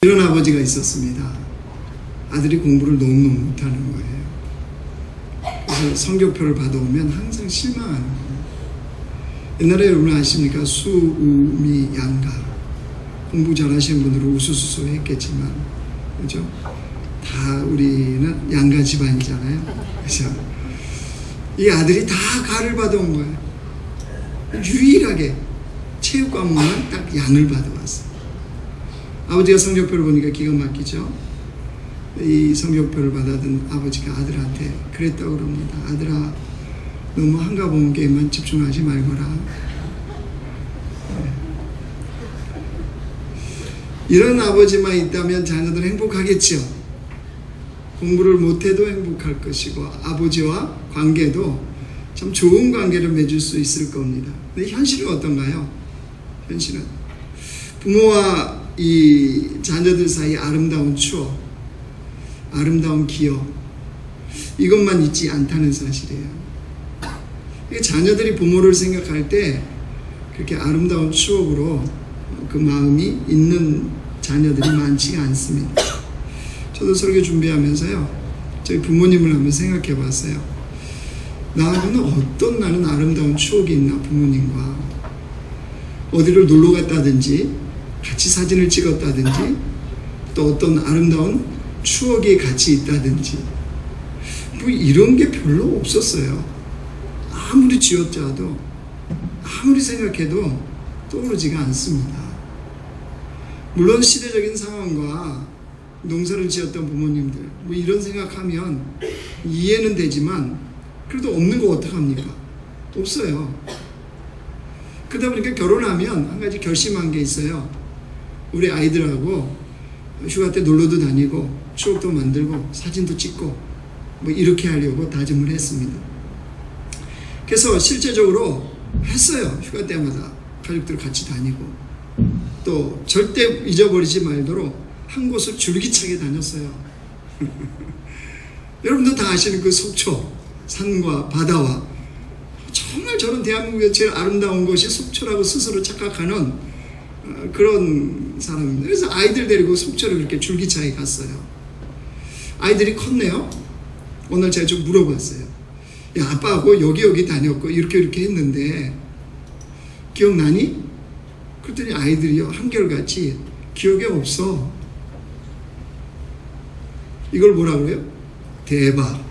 이런 아버지가 있었습니다. 아들이 공부를 너무너무 못하는 거예요. 그래서 성적표를 받아오면 항상 실망하는 거예요. 옛날에 여러분 아십니까? 수, 우, 미, 양가. 공부 잘하시는 분들은 우수수수 했겠지만, 그죠? 다 우리는 양가 집안이잖아요. 그래서 이 아들이 다 가를 받아온 거예요. 유일하게 체육 과목만 딱 양을 받아왔어요. 아버지가 성적표를 보니까 기가 막히죠. 이 성적표를 받아든 아버지가 아들한테 그랬다고 그럽니다. 아들아, 너무 한가보는 게임만 집중하지 말거라. 이런 아버지만 있다면 자녀들은 행복하겠죠. 공부를 못해도 행복할 것이고 아버지와 관계도 참 좋은 관계를 맺을 수 있을 겁니다. 근데 현실은 어떤가요? 현실은 부모와 이 자녀들 사이 아름다운 추억, 아름다운 기억, 이것만 있지 않다는 사실이에요. 자녀들이 부모를 생각할 때 그렇게 아름다운 추억으로 그 마음이 있는 자녀들이 많지가 않습니다. 저도 설교 준비하면서요, 저희 부모님을 한번 생각해 봤어요. 나는 어떤 나는 아름다운 추억이 있나, 부모님과. 어디를 놀러 갔다든지 같이 사진을 찍었다든지 또 어떤 아름다운 추억이 같이 있다든지 뭐 이런 게 별로 없었어요. 아무리 쥐어짜도 아무리 생각해도 떠오르지가 않습니다. 물론 시대적인 상황과 농사를 지었던 부모님들 뭐 이런 생각하면 이해는 되지만 그래도 없는 거 어떡합니까? 없어요. 그러다 보니까 결혼하면 한 가지 결심한 게 있어요. 우리 아이들하고 휴가 때 놀러도 다니고 추억도 만들고 사진도 찍고 뭐 이렇게 하려고 다짐을 했습니다. 그래서 실제적으로 했어요. 휴가 때마다 가족들 같이 다니고 또 절대 잊어버리지 말도록 한 곳을 줄기차게 다녔어요. 여러분도 다 아시는 그 속초, 산과 바다와 정말 저는 대한민국의 제일 아름다운 것이 속초라고 스스로 착각하는 그런 사람입니다. 그래서 아이들 데리고 속초를 그렇게 줄기차게 갔어요. 아이들이 컸네요. 오늘 제가 좀 물어봤어요. 야, 아빠하고 여기 다녔고 이렇게 했는데 기억나니? 그랬더니 아이들이요, 한결같이 기억에 없어. 이걸 뭐라 그래요? 대박.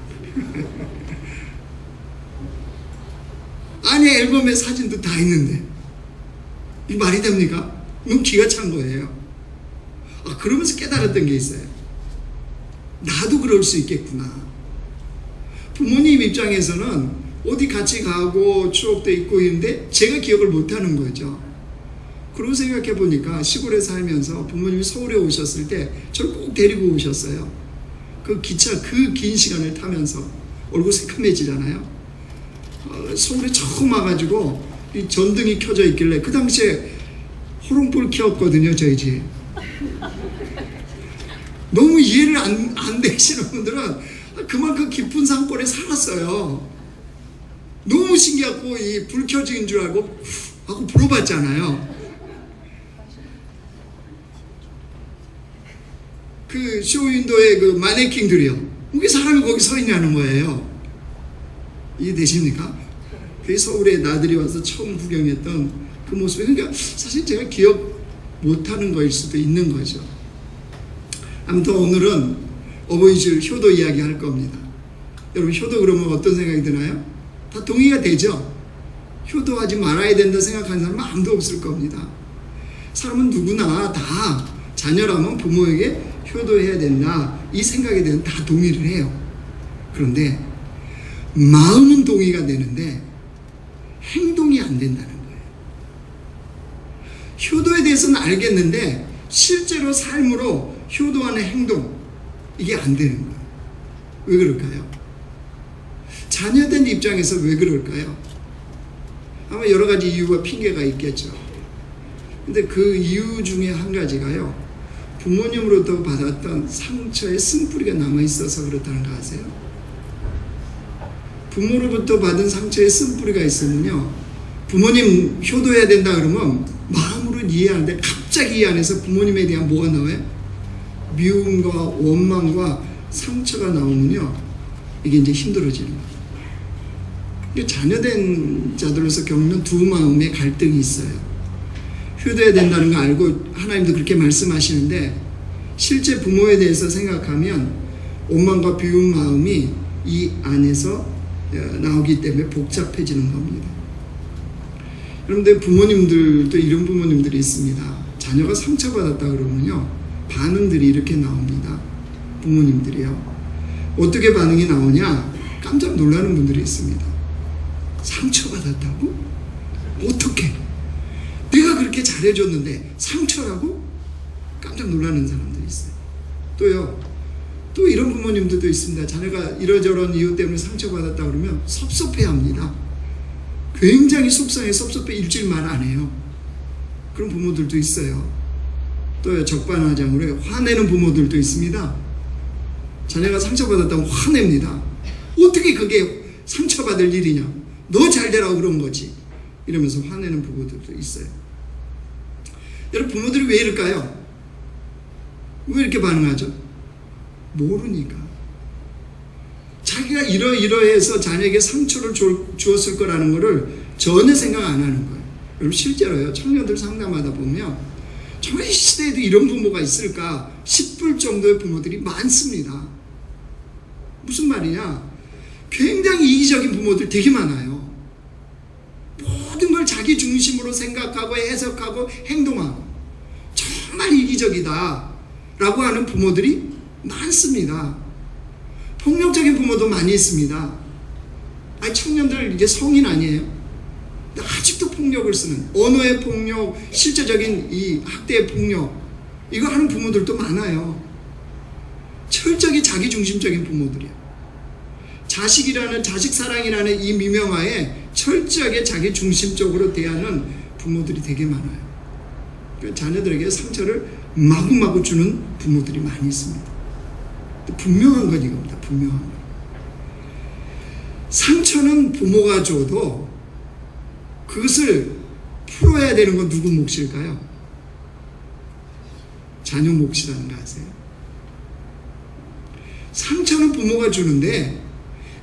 아니, 앨범에 사진도 다 있는데 이 말이 됩니까? 너무 기가 찬 거예요. 그러면서 깨달았던 게 있어요. 나도 그럴 수 있겠구나. 부모님 입장에서는 어디 같이 가고 추억도 있고 있는데 제가 기억을 못하는 거죠. 그러고 생각해 보니까 시골에 살면서 부모님이 서울에 오셨을 때 저를 꼭 데리고 오셨어요. 그 기차 그 긴 시간을 타면서 얼굴 새카매지잖아요. 서울에 처음 와가지고 이 전등이 켜져 있길래 그 당시에 호롱불 켰거든요, 저희 집. 너무 이해를 안 되시는 분들은 그만큼 깊은 산골에 살았어요. 너무 신기하고 이 불 켜진 줄 알고 하고 물어봤잖아요. 그 쇼윈도의 그 마네킹들이요, 왜 사람이 거기 서 있냐는 거예요. 이해되십니까? 그게 서울에 나들이 와서 처음 구경했던 그 모습이, 그러니까 사실 제가 기억 못하는 거일 수도 있는 거죠. 아무튼 오늘은 어버이줄 효도 이야기 할 겁니다. 여러분, 효도 그러면 어떤 생각이 드나요? 다 동의가 되죠? 효도하지 말아야 된다 생각하는 사람은 아무도 없을 겁니다. 사람은 누구나 다 자녀라면 부모에게 효도해야 된다, 이 생각에 대해서 다 동의를 해요. 그런데 마음은 동의가 되는데 행동이 안 된다는 거예요. 효도에 대해서는 알겠는데 실제로 삶으로 효도하는 행동, 이게 안 되는 거예요. 왜 그럴까요? 자녀된 입장에서 왜 그럴까요? 아마 여러 가지 이유와 핑계가 있겠죠. 근데 그 이유 중에 한 가지가요, 부모님으로부터 받았던 상처의 쓴뿌리가 남아있어서 그렇다는 거 아세요? 부모로부터 받은 상처의 쓴뿌리가 있으면요, 부모님 효도해야 된다 그러면 마음으로 이해하는데 갑자기 이 안에서 부모님에 대한 뭐가 나와요? 미움과 원망과 상처가 나오면요, 이게 이제 힘들어지는 거예요. 자녀된 자들로서 겪는 두 마음의 갈등이 있어요. 효도해야 된다는 거 알고 하나님도 그렇게 말씀하시는데, 실제 부모에 대해서 생각하면 원망과 비운 마음이 이 안에서 나오기 때문에 복잡해지는 겁니다. 여러분들, 부모님들도 이런 부모님들이 있습니다. 자녀가 상처받았다 그러면요, 반응들이 이렇게 나옵니다. 부모님들이요. 어떻게 반응이 나오냐? 깜짝 놀라는 분들이 있습니다. 상처받았다고? 어떻게? 내가 그렇게 잘해줬는데 상처라고? 깜짝 놀라는 사람들이 있어요. 또 이런 부모님들도 있습니다. 자녀가 이러저런 이유 때문에 상처받았다 그러면 섭섭해합니다. 굉장히 속상해, 섭섭해, 일주일 말 안 해요. 그런 부모들도 있어요. 또 적반하장으로 화내는 부모들도 있습니다. 자녀가 상처받았다고 화냅니다. 어떻게 그게 상처받을 일이냐? 너 잘되라고 그런 거지. 이러면서 화내는 부모들도 있어요. 여러분, 부모들이 왜 이럴까요? 왜 이렇게 반응하죠? 모르니까. 자기가 이러해서 자녀에게 상처를 주었을 거라는 것을 전혀 생각 안 하는 거예요. 여러분, 실제로요, 청년들 상담하다 보면 정말 이 시대에도 이런 부모가 있을까 싶을 정도의 부모들이 많습니다. 무슨 말이냐? 굉장히 이기적인 부모들 되게 많아요. 모든 걸 자기 중심으로 생각하고 해석하고 행동하고 정말 이기적이다 라고 하는 부모들이 많습니다. 폭력적인 부모도 많이 있습니다. 아니, 청년들 이제 성인 아니에요? 아직도 폭력을 쓰는, 언어의 폭력, 실제적인 이 학대의 폭력, 이거 하는 부모들도 많아요. 철저히 자기중심적인 부모들이에요. 자식 사랑이라는 이 미명하에 철저하게 자기중심적으로 대하는 부모들이 되게 많아요. 그러니까 자녀들에게 상처를 마구마구 주는 부모들이 많이 있습니다. 분명한 건 이겁니다. 분명한 건. 상처는 부모가 줘도 그것을 풀어야 되는 건 누구 몫일까요? 자녀 몫이라는 거 아세요? 상처는 부모가 주는데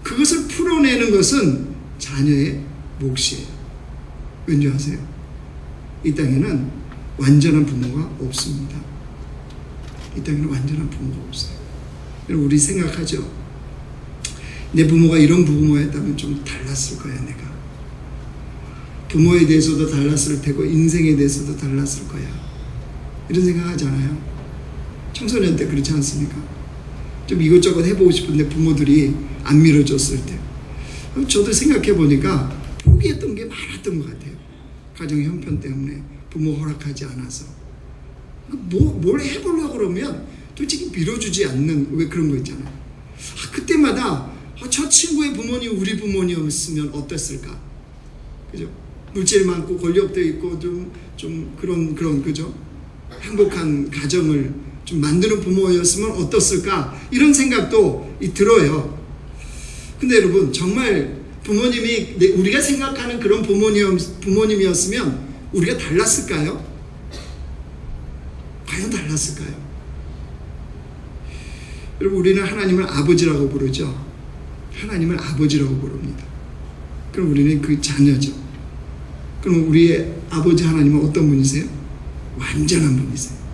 그것을 풀어내는 것은 자녀의 몫이에요. 왠지 아세요? 이 땅에는 완전한 부모가 없습니다. 이 땅에는 완전한 부모가 없어요. 여러분, 우리 생각하죠? 내 부모가 이런 부모였다면 좀 달랐을 거야, 내가. 부모에 대해서도 달랐을 테고 인생에 대해서도 달랐을 거야. 이런 생각하잖아요. 청소년 때 그렇지 않습니까? 좀 이것저것 해보고 싶은데 부모들이 안 밀어줬을 때. 저도 생각해 보니까 포기했던 게 많았던 것 같아요. 가정의 형편 때문에, 부모 허락하지 않아서. 뭘 해보려고 그러면 솔직히 밀어주지 않는, 왜 그런 거 있잖아요. 그때마다 저 친구의 부모님 우리 부모님이었으면 어땠을까? 그죠? 물질 많고 권력도 있고 좀 그런 그죠? 행복한 가정을 좀 만드는 부모였으면 어떻을까? 이런 생각도 들어요. 근데 여러분, 정말 부모님이 우리가 생각하는 그런 부모님이었으면 우리가 달랐을까요? 과연 달랐을까요? 여러분, 우리는 하나님을 아버지라고 부르죠. 하나님을 아버지라고 부릅니다. 그럼 우리는 그 자녀죠. 그럼 우리의 아버지 하나님은 어떤 분이세요? 완전한 분이세요.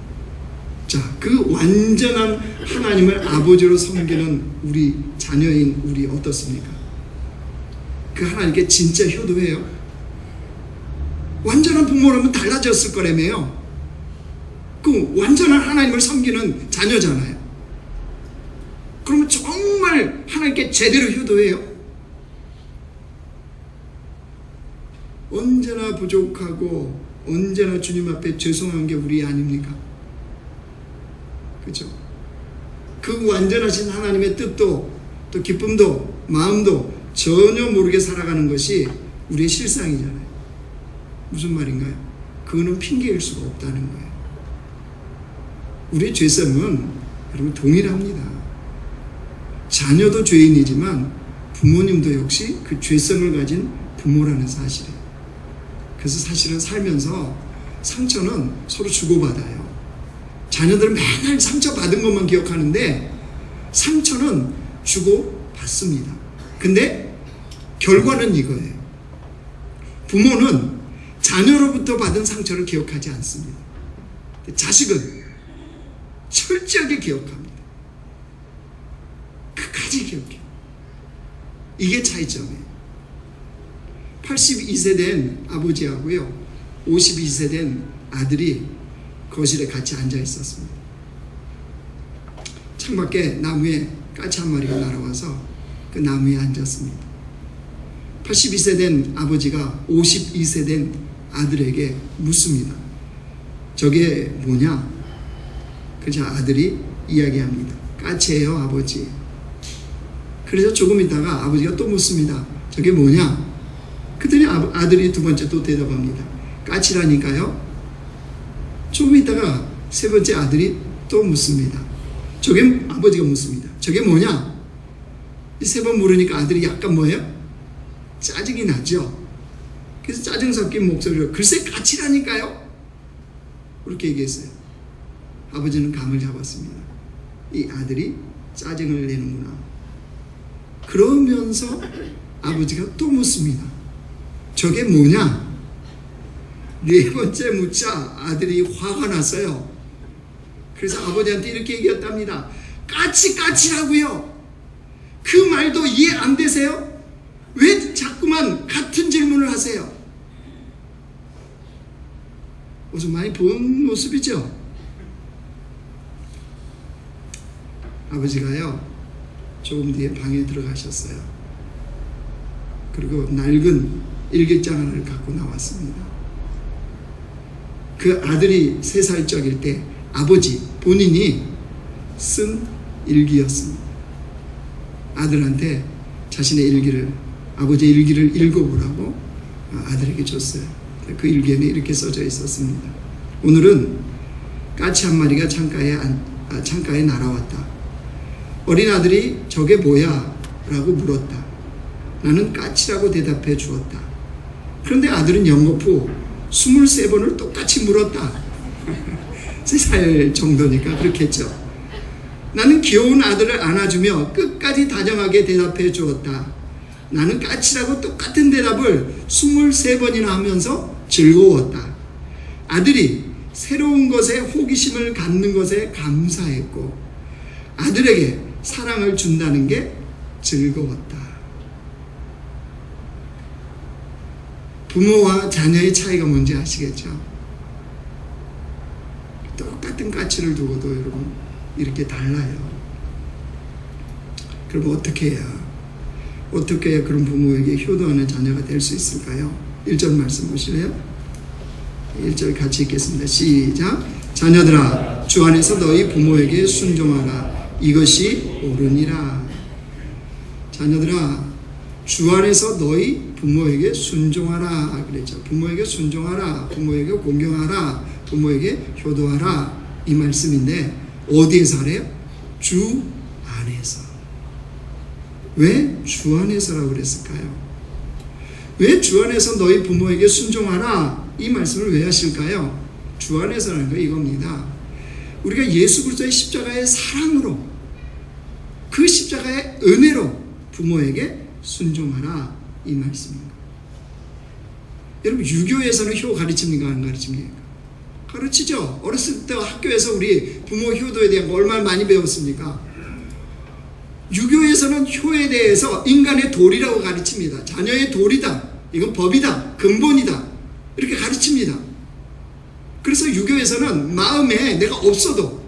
자, 그 완전한 하나님을 아버지로 섬기는 우리 자녀인 우리 어떻습니까? 그 하나님께 진짜 효도해요? 완전한 부모라면 달라졌을 거라며요. 그 완전한 하나님을 섬기는 자녀잖아요. 그러면 정말 하나님께 제대로 효도해요? 언제나 부족하고 언제나 주님 앞에 죄송한 게 우리 아닙니까? 그죠? 그 완전하신 하나님의 뜻도 또 기쁨도 마음도 전혀 모르게 살아가는 것이 우리의 실상이잖아요. 무슨 말인가요? 그거는 핑계일 수가 없다는 거예요. 우리의 죄성은 여러분 동일합니다. 자녀도 죄인이지만 부모님도 역시 그 죄성을 가진 부모라는 사실이에요. 그래서 사실은 살면서 상처는 서로 주고받아요. 자녀들은 맨날 상처받은 것만 기억하는데 상처는 주고 받습니다. 근데 결과는 이거예요. 부모는 자녀로부터 받은 상처를 기억하지 않습니다. 자식은 철저하게 기억합니다. 끝까지 기억해요. 이게 차이점이에요. 82세 된 아버지하고요 52세 된 아들이 거실에 같이 앉아 있었습니다. 창밖에 나무에 까치 한 마리가 날아와서 그 나무에 앉았습니다. 82세 된 아버지가 52세 된 아들에게 묻습니다. 저게 뭐냐? 그래서 아들이 이야기합니다. 까치예요, 아버지. 그래서 조금 있다가 아버지가 또 묻습니다. 저게 뭐냐? 그랬더니 아들이 두 번째 또 대답합니다. 까치라니까요. 조금 있다가 세 번째 아들이 또 묻습니다. 저게 아버지가 묻습니다. 저게 뭐냐? 세 번 물으니까 아들이 약간 뭐예요? 짜증이 나죠. 그래서 짜증 섞인 목소리로 글쎄 까치라니까요. 그렇게 얘기했어요. 아버지는 감을 잡았습니다. 이 아들이 짜증을 내는구나. 그러면서 아버지가 또 묻습니다. 저게 뭐냐? 네 번째 묻자 아들이 화가 났어요. 그래서 아버지한테 이렇게 얘기했답니다. 까치라고요. 그 말도 이해 안 되세요? 왜 자꾸만 같은 질문을 하세요? 어서 많이 본 모습이죠? 아버지가요 조금 뒤에 방에 들어가셨어요. 그리고 낡은 일기장 하나를 갖고 나왔습니다. 그 아들이 3살적일 때 아버지 본인이 쓴 일기였습니다. 아들한테 자신의 일기를, 아버지의 일기를 읽어보라고 아들에게 줬어요. 그 일기에는 이렇게 써져 있었습니다. 오늘은 까치 한 마리가 창가에 날아왔다. 어린 아들이 저게 뭐야? 라고 물었다. 나는 까치라고 대답해 주었다. 그런데 아들은 연거푸 23번을 똑같이 물었다. 3살 정도니까 그렇겠죠. 나는 귀여운 아들을 안아주며 끝까지 다정하게 대답해 주었다. 나는 까치라고 똑같은 대답을 23번이나 하면서 즐거웠다. 아들이 새로운 것에 호기심을 갖는 것에 감사했고 아들에게 사랑을 준다는 게 즐거웠다. 부모와 자녀의 차이가 뭔지 아시겠죠? 똑같은 까치를 두고도 여러분 이렇게 달라요. 그럼 어떻게 해야 그런 부모에게 효도하는 자녀가 될 수 있을까요? 1절 말씀 보실래요? 1절 같이 읽겠습니다. 시작. 자녀들아 주 안에서 너희 부모에게 순종하라. 이것이 옳으니라. 자녀들아 주 안에서 너희 부모에게 순종하라 그랬죠. 부모에게 순종하라, 부모에게 공경하라, 부모에게 효도하라 이 말씀인데 어디에서 하래요? 주 안에서. 왜 주 안에서라고 그랬을까요? 왜 주 안에서 너희 부모에게 순종하라 이 말씀을 왜 하실까요? 주 안에서라는 거 이겁니다. 우리가 예수 그리스도의 십자가의 사랑으로 그 십자가의 은혜로 부모에게 순종하라 이 말씀입니다. 여러분 유교에서는 효 가르칩니까 안 가르칩니까? 가르치죠. 어렸을 때 학교에서 우리 부모 효도에 대한 거 얼마나 많이 배웠습니까? 유교에서는 효에 대해서 인간의 도리라고 가르칩니다. 자녀의 도리다. 이건 법이다. 근본이다. 이렇게 가르칩니다. 그래서 유교에서는 마음에 내가 없어도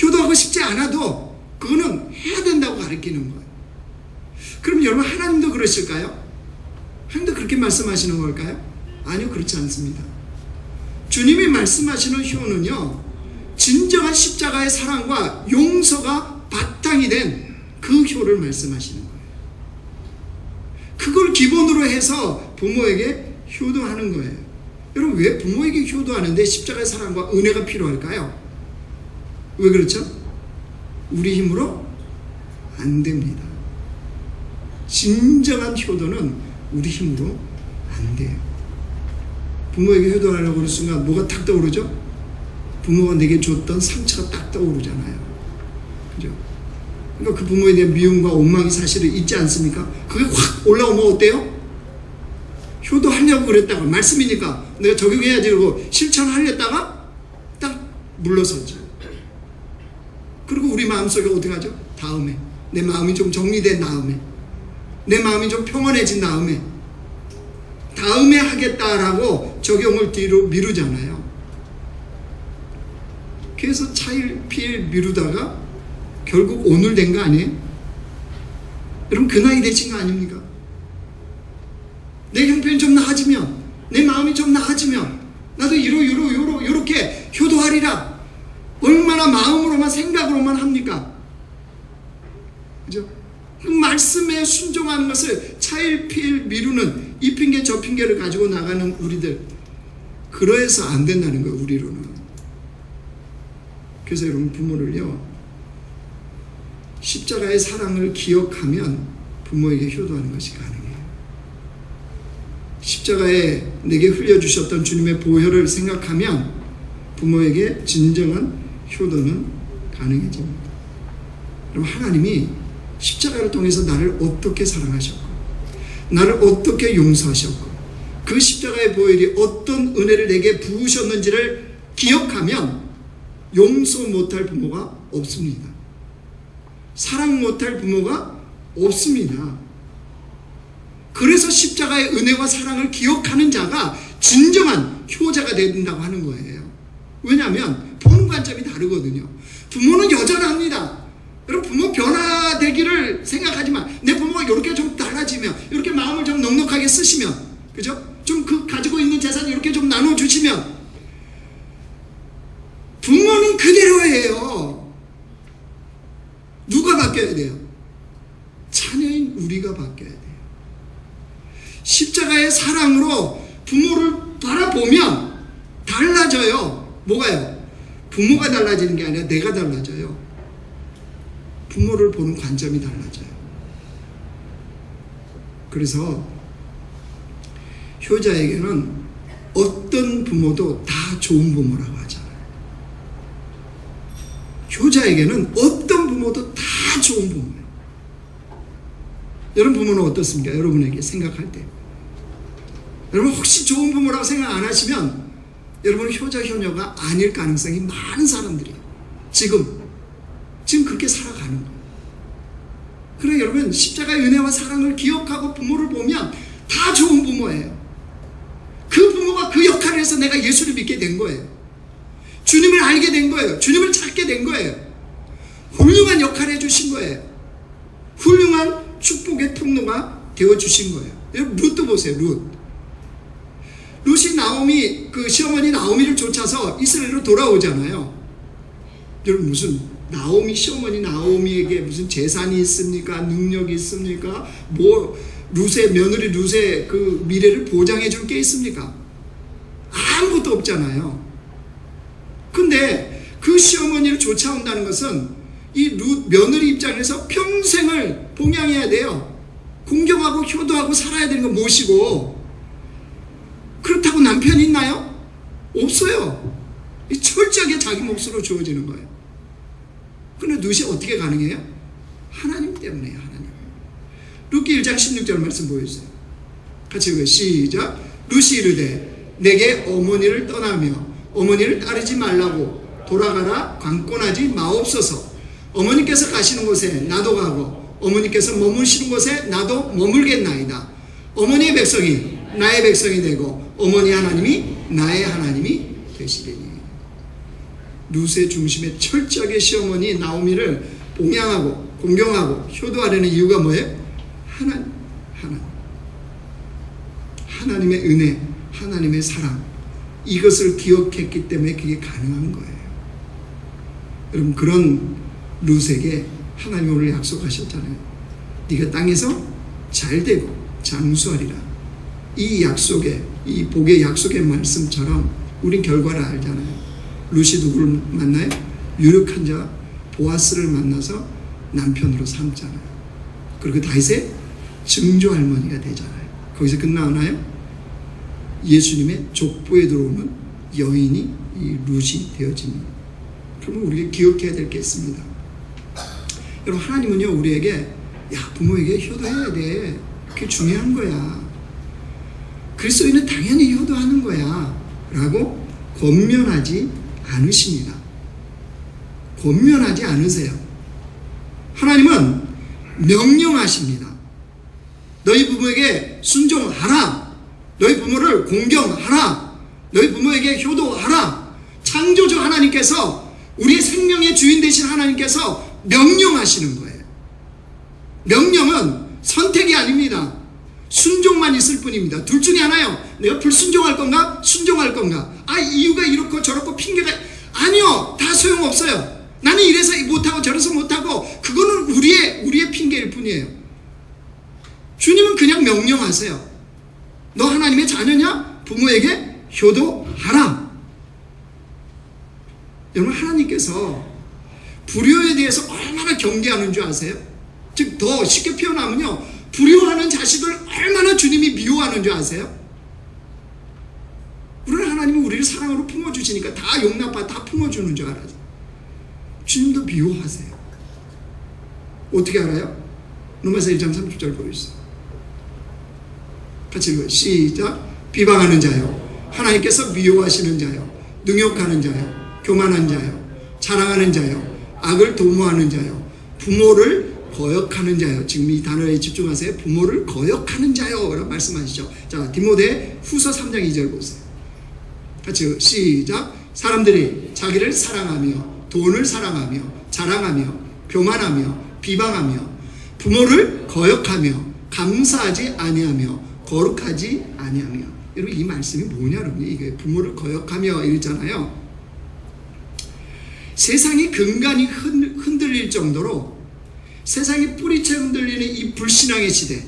효도하고 싶지 않아도 그거는 해야 된다고 가르치는 거예요. 그럼 여러분 하나님도 그러실까요? 하나님도 그렇게 말씀하시는 걸까요? 아니요, 그렇지 않습니다. 주님이 말씀하시는 효는요 진정한 십자가의 사랑과 용서가 바탕이 된 그 효를 말씀하시는 거예요. 그걸 기본으로 해서 부모에게 효도하는 거예요. 여러분 왜 부모에게 효도하는데 십자가의 사랑과 은혜가 필요할까요? 왜 그렇죠? 우리 힘으로 안 됩니다. 진정한 효도는 우리 힘으로 안 돼요. 부모에게 효도하려고 하는 순간 뭐가 탁 떠오르죠? 부모가 내게 줬던 상처가 딱 떠오르잖아요. 그죠? 그러니까 그 부모에 대한 미움과 원망이 사실은 있지 않습니까? 그게 확 올라오면 어때요? 효도하려고 그랬다가 말씀이니까 내가 적용해야지 그러고 실천하려다가 딱 물러서죠. 그리고 우리 마음속에 어떻게 하죠? 다음에 내 마음이 좀 정리된 다음에 내 마음이 좀 평온해진 다음에 하겠다라고 적용을 뒤로 미루잖아요. 그래서 차일피일 미루다가 결국 오늘 된 거 아니에요? 여러분 그 나이 되신 거 아닙니까? 내 형편이 좀 나아지면 내 마음이 좀 나아지면 나도 이렇게 효도하리라. 얼마나 마음으로만 생각으로만 합니까? 그죠? 그 말씀에 순종하는 것을 차일피일 미루는 이 핑계 저 핑계를 가지고 나가는 우리들, 그러해서 안 된다는 거예요. 우리로는. 그래서 여러분 부모를요, 십자가의 사랑을 기억하면 부모에게 효도하는 것이 가능해요. 십자가에 내게 흘려주셨던 주님의 보혈을 생각하면 부모에게 진정한 효도는 가능해집니다. 그럼 하나님이 십자가를 통해서 나를 어떻게 사랑하셨고 나를 어떻게 용서하셨고 그 십자가의 보혈이 어떤 은혜를 내게 부으셨는지를 기억하면 용서 못할 부모가 없습니다. 사랑 못할 부모가 없습니다. 그래서 십자가의 은혜와 사랑을 기억하는 자가 진정한 효자가 된다고 하는 거예요. 왜냐하면 보는 관점이 다르거든요. 부모는 여전합니다. 여러분 부모 변화되기를 생각하지만 내 부모가 이렇게 좀 달라지면, 이렇게 마음을 좀 넉넉하게 쓰시면, 그죠? 좀 그 가지고 있는 재산 이렇게 좀 나눠주시면 부모는 그대로예요. 누가 바뀌어야 돼요? 자녀인 우리가 바뀌어야 돼요. 십자가의 사랑으로 부모를 바라보면 달라져요. 뭐가요? 부모가 달라지는 게 아니라 내가 달라져요. 부모를 보는 관점이 달라져요. 그래서 효자에게는 어떤 부모도 다 좋은 부모라고 하잖아요. 효자에게는 어떤 부모도 다 좋은 부모예요. 여러분 부모는 어떻습니까? 여러분에게 생각할 때. 여러분 혹시 좋은 부모라고 생각 안 하시면 여러분은 효자 효녀가 아닐 가능성이 많은 사람들이에요. 지금 그렇게 살아가는 거예요. 그래 여러분 십자가의 은혜와 사랑을 기억하고 부모를 보면 다 좋은 부모예요. 그 부모가 그 역할을 해서 내가 예수를 믿게 된 거예요. 주님을 알게 된 거예요. 주님을 찾게 된 거예요. 훌륭한 역할을 해주신 거예요. 훌륭한 축복의 통로가 되어주신 거예요. 여러분 룻도 보세요. 룻이 나오미, 그 시어머니 나오미를 쫓아서 이스라엘로 돌아오잖아요. 여러분 무슨 나오미 시어머니 나오미에게 무슨 재산이 있습니까? 능력이 있습니까? 뭐 룻의 며느리 룻의 그 미래를 보장해 줄 게 있습니까? 아무것도 없잖아요. 근데 그 시어머니를 쫓아온다는 것은 이 룻 며느리 입장에서 평생을 봉양해야 돼요. 공경하고 효도하고 살아야 되는 건 무엇이고, 그렇다고 남편이 있나요? 없어요. 철저하게 자기 몫으로 주어지는 거예요. 그런데 룻이 어떻게 가능해요? 하나님 때문에요. 하나님. 룻기 1장 16절 말씀 보여주세요. 같이 읽어요. 시작. 룻이 이르되 내게 어머니를 떠나며 어머니를 따르지 말라고 돌아가라 관건하지 마옵소서. 어머니께서 가시는 곳에 나도 가고 어머니께서 머무시는 곳에 나도 머물겠나이다. 어머니의 백성이 나의 백성이 되고 어머니 하나님이 나의 하나님이 되시리니. 룻의 중심에 철저하게 시어머니 나오미를 봉양하고 공경하고 효도하려는 이유가 뭐예요? 하나님의 은혜, 하나님의 사랑, 이것을 기억했기 때문에 그게 가능한 거예요. 여러분 그런 룻에게 하나님이 오늘 약속하셨잖아요. 네가 땅에서 잘되고 장수하리라. 이 약속의, 이 복의 약속의 말씀처럼 우린 결과를 알잖아요. 룻이 누구를 만나요? 유력한 자 보아스를 만나서 남편으로 삼잖아요. 그리고 다윗의 증조 할머니가 되잖아요. 거기서 끝나나요? 예수님의 족보에 들어오는 여인이 이 룻이 되어집니다. 그러면 우리가 기억해야 될 게 있습니다. 여러분, 하나님은요 우리에게 부모에게 효도해야 돼, 그게 중요한 거야, 그리스도인은 당연히 효도하는 거야 라고 권면하지 않으십니다. 권면하지 않으세요. 하나님은 명령하십니다. 너희 부모에게 순종하라, 너희 부모를 공경하라, 너희 부모에게 효도하라. 창조주 하나님께서, 우리의 생명의 주인 되신 하나님께서 명령하시는 거예요. 명령은 선택이 아닙니다. 순종만 있을 뿐입니다. 둘 중에 하나요. 내가 불순종할 건가 순종할 건가. 이유가 이렇고 저렇고 핑계가, 아니요, 다 소용없어요. 나는 이래서 못하고 저래서 못하고, 그거는 우리의 핑계일 뿐이에요. 주님은 그냥 명령하세요. 너 하나님의 자녀냐? 부모에게 효도하라. 여러분, 하나님께서 불효에 대해서 얼마나 경계하는 줄 아세요? 즉, 더 쉽게 표현하면요, 불효하는 자식을 얼마나 주님이 미워하는 줄 아세요? 우리는 하나님은 우리를 사랑으로 품어주시니까 다 용납하고 다 품어주는 줄 알아요. 주님도 미워하세요. 어떻게 알아요? 로마서 1장 30절 보여주세요. 같이 읽어요. 시작. 비방하는 자요, 하나님께서 미워하시는 자요, 능욕하는 자요, 교만한 자요, 자랑하는 자요, 악을 도모하는 자요, 부모를 거역하는 자요. 지금 이 단어에 집중하세요. 부모를 거역하는 자요 라고 말씀하시죠. 자, 디모데 후서 3장 2절 보세요. 같이 시작. 사람들이 자기를 사랑하며 돈을 사랑하며 자랑하며 교만하며 비방하며 부모를 거역하며 감사하지 아니하며 거룩하지 아니하며. 여러분, 이 말씀이 뭐냐? 여러분, 이게 부모를 거역하며 이랬잖아요. 세상이 근간이 흔들릴 정도로, 세상이 뿌리채 흔들리는 이 불신앙의 시대,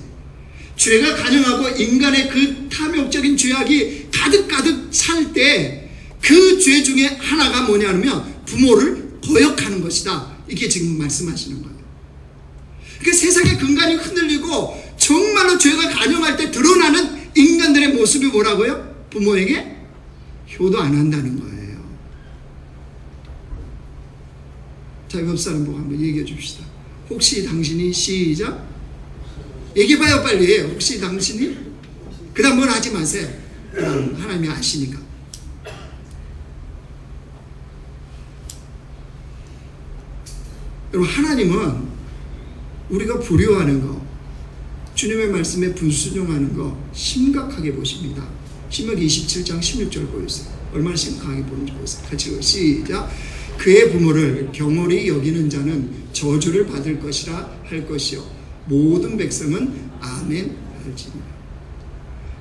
죄가 간영하고 인간의 그 탐욕적인 죄악이 가득가득 찰 때, 그 죄 중에 하나가 뭐냐면 부모를 거역하는 것이다. 이게 지금 말씀하시는 거예요. 그러니까 세상의 근간이 흔들리고 정말로 죄가 간영할 때 드러나는 인간들의 모습이 뭐라고요? 부모에게 효도 안 한다는 거예요. 자, 옆 사람 보고 한번 얘기해 줍시다. 혹시 당신이, 시작, 얘기해봐요 빨리. 혹시 당신이, 그 다음 뭘 하지 마세요. 그럼 하나님이 아시니까. 여러분, 하나님은 우리가 불효하는 거, 주님의 말씀에 불순종하는 거 심각하게 보십니다. 신명기 27장 16절 보여주세요. 얼마나 심각하게 보는지 보세요. 같이 읽어요. 시작. 그의 부모를 경홀히 여기는 자는 저주를 받을 것이라 할 것이요 모든 백성은 아멘 할지니라.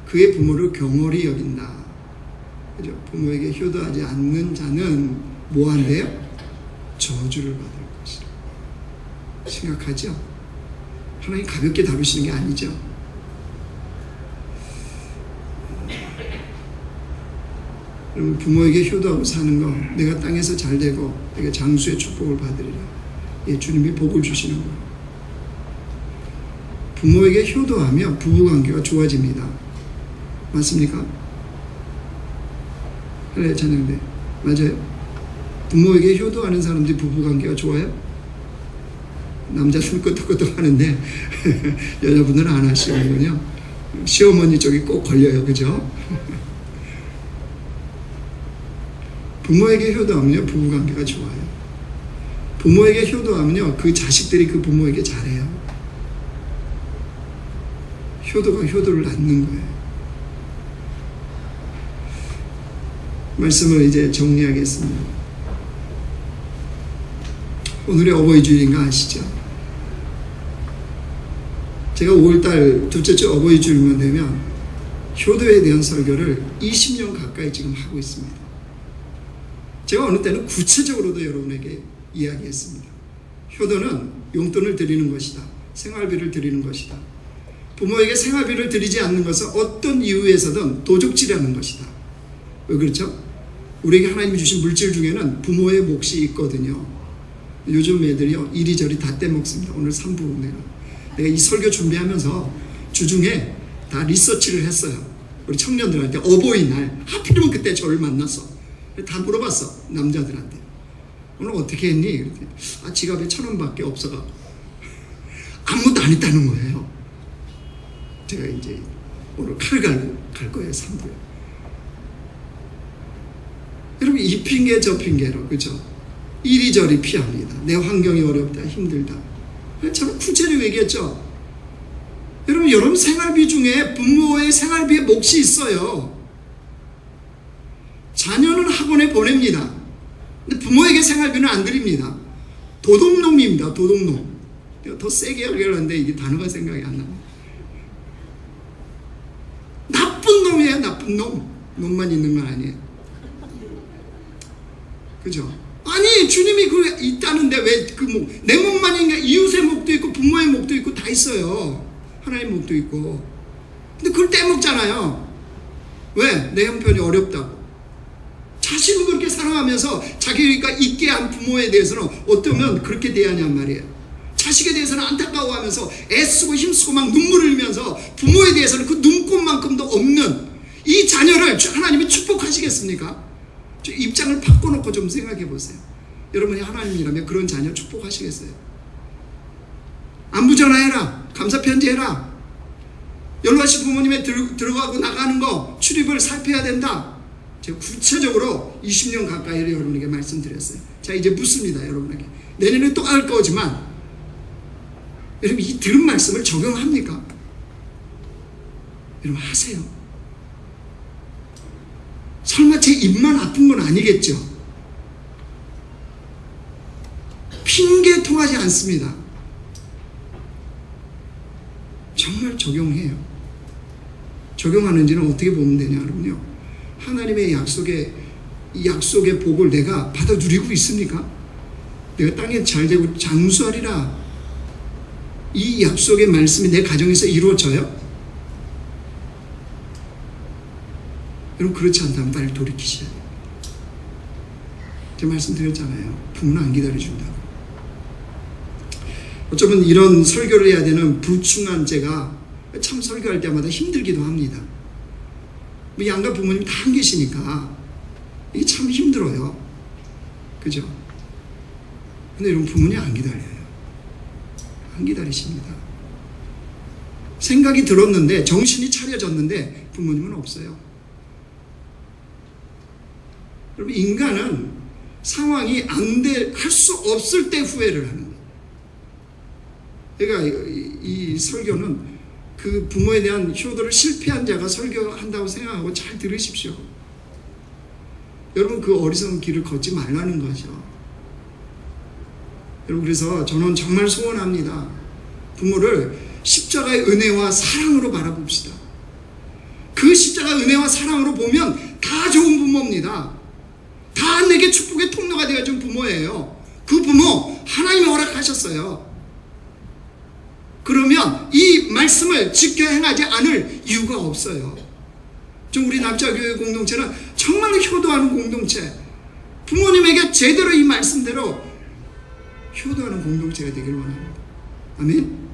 그의 부모를 경홀히 여긴다. 그죠? 부모에게 효도하지 않는 자는 뭐 한대요? 저주를 받을 것이라. 심각하죠? 하나님 가볍게 다루시는 게 아니죠. 여러분, 부모에게 효도하고 사는 거, 내가 땅에서 잘 되고 내가 장수의 축복을 받으리라. 예, 주님이 복을 주시는 거예요. 부모에게 효도하면 부부관계가 좋아집니다. 맞습니까? 그래, 자녀들 맞아요? 부모에게 효도하는 사람들이 부부관계가 좋아요? 남자들은 끄덕끄덕 하는데 여자분들은 안 하시는군요. 시어머니 쪽이 꼭 걸려요. 그죠? 부모에게 효도하면요 부부관계가 좋아요. 부모에게 효도하면요 그 자식들이 그 부모에게 잘해요. 효도가 효도를 낳는 거예요. 말씀을 이제 정리하겠습니다. 오늘의 어버이 주일인가 아시죠? 제가 5월달 둘째 주 어버이 주일만 되면 효도에 대한 설교를 20년 가까이 지금 하고 있습니다. 제가 어느 때는 구체적으로도 여러분에게 이야기했습니다. 효도는 용돈을 드리는 것이다. 생활비를 드리는 것이다. 부모에게 생활비를 드리지 않는 것은 어떤 이유에서든 도적질하는 것이다. 왜 그렇죠? 우리에게 하나님이 주신 물질 중에는 부모의 몫이 있거든요. 요즘 애들이요 이리저리 다 떼먹습니다. 오늘 3부 내가 이 설교 준비하면서 주중에 다 리서치를 했어요. 우리 청년들한테 어버이날 하필이면 그때 저를 만났어. 다 물어봤어, 남자들한테. 오늘 어떻게 했니? 그랬더니 지갑에 1,000원밖에 없어가 아무것도 안 했다는 거예요. 제가 이제 오늘 칼 갈고 갈 거예요, 3부에. 여러분, 이 핑계 저 핑계로, 그죠? 이리저리 피합니다. 내 환경이 어렵다, 힘들다. 저는 구체적으로 얘기했죠. 여러분 생활비 중에 부모의 생활비에 몫이 있어요. 자녀는 학원에 보냅니다. 근데 부모에게 생활비는 안 드립니다. 도둑놈입니다. 도둑놈. 더 세게 하려는데 이게 단어가 생각이 안 납니다. 나쁜 놈이에요. 나쁜 놈. 놈만 있는 건 아니에요. 그죠? 아니, 주님이 그 있다는데 왜 그 목, 내 목만 있냐? 이웃의 목도 있고 부모의 목도 있고 다 있어요. 하나님 목도 있고. 근데 그걸 떼먹잖아요. 왜? 내 형편이 어렵다고. 자신을 그렇게 사랑하면서 자기가 있게 한 부모에 대해서는 어쩌면 그렇게 대하냔 말이에요. 자식에 대해서는 안타까워하면서 애쓰고 힘쓰고 막 눈물을 흘리면서 부모에 대해서는 그 눈꽃만큼도 없는 이 자녀를 하나님이 축복하시겠습니까? 입장을 바꿔놓고 좀 생각해 보세요. 여러분이 하나님이라면 그런 자녀 축복하시겠어요? 안부 전화해라. 감사 편지해라. 연락하신 부모님의 들어가고 나가는 거 출입을 살펴야 된다. 제가 구체적으로 20년 가까이를 여러분에게 말씀드렸어요. 자, 이제 묻습니다. 여러분에게. 내년에 또 할 거지만 여러분, 이 들은 말씀을 적용합니까? 여러분, 하세요. 설마 제 입만 아픈 건 아니겠죠? 핑계 통하지 않습니다. 정말 적용해요. 적용하는지는 어떻게 보면 되냐, 여러분요. 하나님의 이 약속의 복을 내가 받아 누리고 있습니까? 내가 땅에 잘 되고 장수하리라. 이 약속의 말씀이 내 가정에서 이루어져요? 여러분, 그렇지 않다면 빨리 돌이키셔야 돼요. 제가 말씀드렸잖아요. 부모는 안 기다려준다고. 어쩌면 이런 설교를 해야 되는 불충한 제가 참 설교할 때마다 힘들기도 합니다. 양가 부모님 다 안 계시니까 이게 참 힘들어요. 그죠? 근데 여러분, 부모님 안 기다려요. 안 기다리십니다. 생각이 들었는데, 정신이 차려졌는데 부모님은 없어요. 여러분, 인간은 상황이 할 수 없을 때 후회를 하는 거예요. 그러니까 이 설교는 그 부모에 대한 효도를 실패한 자가 설교한다고 생각하고 잘 들으십시오. 여러분, 그 어리석은 길을 걷지 말라는 거죠. 여러분, 그래서 저는 정말 소원합니다. 부모를 십자가의 은혜와 사랑으로 바라봅시다. 그 십자가 은혜와 사랑으로 보면 다 좋은 부모입니다. 다 내게 축복의 통로가 되어준 부모예요. 그 부모 하나님이 허락하셨어요. 그러면 이 말씀을 지켜 행하지 않을 이유가 없어요. 좀 우리 납자교회 공동체는 정말 효도하는 공동체, 부모님에게 제대로 이 말씀대로 효도하는 공동체가 되길 원합니다. 아멘.